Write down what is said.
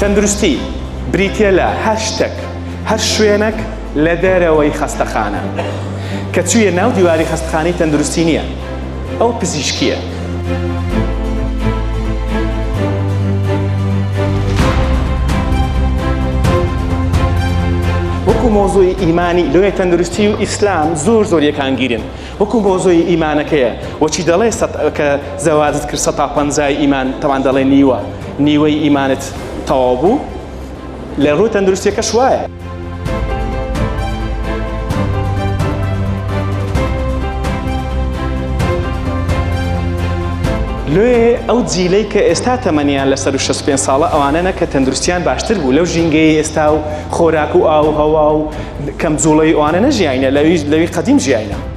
تەندروستی بریتیە لە هەر شتێک هەر شوێنێک لە دەرەوەی خەستەخانە کە چوویە ناو دیواری خەستەخانەی تەندروستی نییە، ئەو پزیشکیە. وەکو مۆزوعی ئیمانی لەوێ تەندروستی و ئیسلام زۆر یەکانگیرن. وەکو مۆزوعی ئیمانەکەیە وەچی دەڵێ کە زەواجت کرد 150 ئیمان تەوان دەڵێ نیوەی ئیمانت تەواو بوو، لە ڕووی تەندروستیەکەش وایە. لێ ئەو جیلەی کە ئێستا تەمەنیان لەسەر 65 ساڵە ئەوانەنە کە تەندروستیان باشتر بوو لەو ژینگەی ئێستا و خۆراک و ئاو هەوا و کەمجوڵەی ئەوانە نەژیاینە لەوی قەدیم ژیاینە.